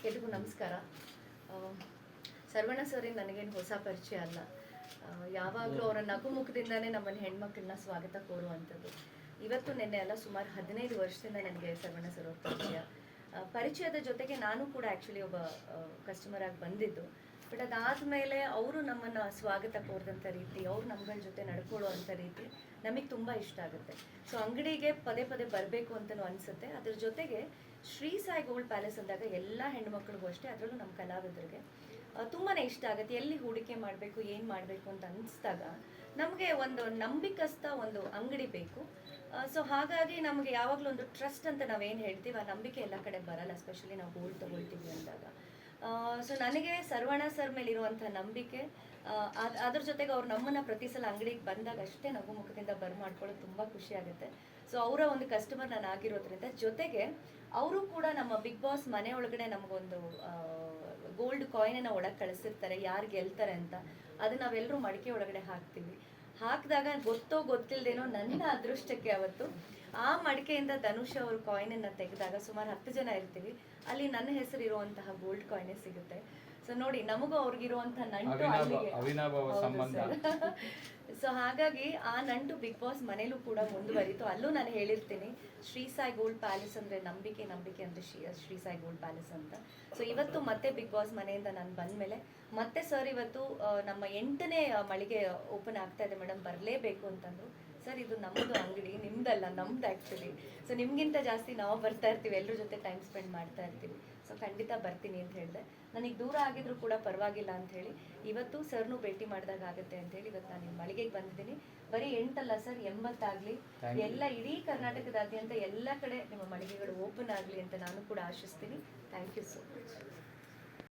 ಎಲ್ರಿಗೂ ನಮಸ್ಕಾರ. ಸರ್ವಣ ಸರ್ ನನಗೇನು ಹೊಸ ಪರಿಚಯ ಅಲ್ಲ. ಯಾವಾಗಲೂ ಅವರ ನಗುಮುಖದಿಂದನೇ ನಮ್ಮನ್ನು ಹೆಣ್ಮಕ್ಳನ್ನ ಸ್ವಾಗತ ಕೋರುವಂಥದ್ದು. ಇವತ್ತು ನಿನ್ನೆ ಅಲ್ಲ, ಸುಮಾರು 15 ವರ್ಷದಿಂದ ನನಗೆ ಸರ್ವಣ ಸರ್ ಅವ್ರ ಪರಿಚಯದ ಜೊತೆಗೆ ನಾನು ಕೂಡ ಆ್ಯಕ್ಚುಲಿ ಒಬ್ಬ ಕಸ್ಟಮರ್ ಆಗಿ ಬಂದಿದ್ದು. ಬಟ್ ಅದಾದಮೇಲೆ ಅವರು ನಮ್ಮನ್ನು ಸ್ವಾಗತ ಕೋರಿದಂಥ ರೀತಿ, ಅವ್ರು ನಮ್ಗಳ ಜೊತೆ ನಡ್ಕೊಳ್ಳುವಂಥ ರೀತಿ ನಮಗೆ ತುಂಬ ಇಷ್ಟ ಆಗುತ್ತೆ. ಸೊ ಅಂಗಡಿಗೆ ಪದೇ ಪದೇ ಬರಬೇಕು ಅಂತಲೂ ಅನಿಸುತ್ತೆ. ಅದ್ರ ಜೊತೆಗೆ ಶ್ರೀ ಸಾಯಿ ಗೋಲ್ಡ್ ಪ್ಯಾಲೇಸ್ ಅಂದಾಗ ಎಲ್ಲ ಹೆಣ್ಮಕ್ಳಿಗೂ ಅಷ್ಟೇ, ಅದರಲ್ಲೂ ನಮ್ಮ ಕಲಾವಿದರಿಗೆ ತುಂಬಾ ಇಷ್ಟ ಆಗುತ್ತೆ. ಎಲ್ಲಿ ಹೂಡಿಕೆ ಮಾಡಬೇಕು, ಏನು ಮಾಡಬೇಕು ಅಂತ ಅನಿಸಿದಾಗ ನಮಗೆ ಒಂದು ನಂಬಿಕಸ್ಥ ಒಂದು ಅಂಗಡಿ ಬೇಕು. ಸೊ ಹಾಗಾಗಿ ನಮಗೆ ಯಾವಾಗಲೂ ಒಂದು ಟ್ರಸ್ಟ್ ಅಂತ ನಾವೇನು ಹೇಳ್ತೀವಿ, ಆ ನಂಬಿಕೆ ಎಲ್ಲ ಕಡೆ ಬರಲ್ಲ, ಎಸ್ಪೆಷಲಿ ನಾವು ಗೋಲ್ಡ್ ತೊಗೊಳ್ತೀವಿ ಅಂದಾಗ. ಸೊ ನನಗೆ ಸರ್ವಣ ಸರ್ ಮೇಲೆ ಇರುವಂಥ ನಂಬಿಕೆ, ಅದ್ರ ಜೊತೆಗೆ ಅವ್ರು ನಮ್ಮನ್ನು ಪ್ರತಿ ಸಲ ಅಂಗಡಿಗೆ ಬಂದಾಗ ಅಷ್ಟೇ ನಗು ಮುಖದಿಂದ ಮಾಡ್ಕೊಳ್ಳೋದು ತುಂಬ ಖುಷಿ ಆಗುತ್ತೆ. ಸೊ ಅವರ ಒಂದು ಕಸ್ಟಮರ್ ನಾನು ಆಗಿರೋದ್ರಿಂದ, ಜೊತೆಗೆ ಅವರು ಕೂಡ ನಮ್ಮ ಬಿಗ್ ಬಾಸ್ ಮನೆ ಒಳಗಡೆ ನಮಗೊಂದು ಗೋಲ್ಡ್ ಕಾಯಿನನ್ನು ಒಳಗೆ ಕಳಿಸಿರ್ತಾರೆ, ಯಾರು ಗೆಲ್ತಾರೆ ಅಂತ. ಅದು ನಾವೆಲ್ಲರೂ ಮಡಿಕೆ ಒಳಗಡೆ ಹಾಕಿದಾಗ ಗೊತ್ತೋ ಗೊತ್ತಿಲ್ಲದೇನೋ ನನ್ನ ಅದೃಷ್ಟಕ್ಕೆ ಅವತ್ತು ಆ ಮಡಿಕೆಯಿಂದ ಧನುಷ್ ಅವರು ಕಾಯಿನನ್ನು ತೆಗೆದಾಗ ಸುಮಾರು 10 ಜನ ಇರ್ತೀವಿ, ಅಲ್ಲಿ ನನ್ನ ಹೆಸರು ಇರುವಂತಹ ಗೋಲ್ಡ್ ಕಾಯಿನೇ ಸಿಗುತ್ತೆ. ಸೊ ನೋಡಿ, ನಮಗೂ ಅವ್ರಿಗಿರುವಂಥ ನಂಟು ಸೊ ಹಾಗಾಗಿ ಆ ನಂಟು ಬಿಗ್ ಬಾಸ್ ಮನೇಲೂ ಕೂಡ ಮುಂದುವರಿತು. ಅಲ್ಲೂ ನಾನು ಹೇಳಿರ್ತೀನಿ, ಶ್ರೀ ಸಾಯಿ ಗೋಲ್ಡ್ ಪ್ಯಾಲೇಸ್ ಅಂದರೆ ನಂಬಿಕೆ ಅಂದರೆ ಶ್ರೀ ಸಾಯಿ ಗೋಲ್ಡ್ ಪ್ಯಾಲೇಸ್ ಅಂತ. ಸೊ ಇವತ್ತು ಮತ್ತೆ ಬಿಗ್ ಬಾಸ್ ಮನೆಯಿಂದ ನಾನು ಬಂದಮೇಲೆ ಮತ್ತೆ ಸರ್ ಇವತ್ತು ನಮ್ಮ 8ನೇ ಮಳಿಗೆ ಓಪನ್ ಆಗ್ತಾ ಇದೆ ಮೇಡಮ್, ಬರಲೇಬೇಕು ಅಂತಂದರು. ಸರ್ ಇದು ನಮ್ಮದು ಅಂಗಡಿ, ನಿಮ್ದಲ್ಲ, ನಮ್ದು ಆ್ಯಕ್ಚುಲಿ. ಸೊ ನಿಮಗಿಂತ ಜಾಸ್ತಿ ನಾವು ಬರ್ತಾ ಇರ್ತೀವಿ, ಎಲ್ಲರ ಜೊತೆ ಟೈಮ್ ಸ್ಪೆಂಡ್ ಮಾಡ್ತಾ ಇರ್ತೀವಿ. ಸೊ ಖಂಡಿತ ಬರ್ತೀನಿ ಅಂತ ಹೇಳಿದೆ. ನನಗೆ ದೂರ ಆಗಿದ್ರು ಕೂಡ ಪರವಾಗಿಲ್ಲ ಅಂಥೇಳಿ ಇವತ್ತು ಸರ್ನು ಭೇಟಿ ಮಾಡಿದಾಗ ಆಗುತ್ತೆ ಅಂಥೇಳಿ ಇವತ್ತು ನಾನು ನಿಮ್ಮ ಮಳಿಗೆಗೆ ಬಂದಿದ್ದೀನಿ. ಬರೀ 8 ಅಲ್ಲ ಸರ್, 80 ಆಗಲಿ, ಎಲ್ಲ ಇಡೀ ಕರ್ನಾಟಕದಾದ್ಯಂತ ಎಲ್ಲ ಕಡೆ ನಿಮ್ಮ ಮಳಿಗೆಗಳು ಓಪನ್ ಆಗಲಿ ಅಂತ ನಾನು ಕೂಡ ಆಶಿಸ್ತೀನಿ. Thank you sir.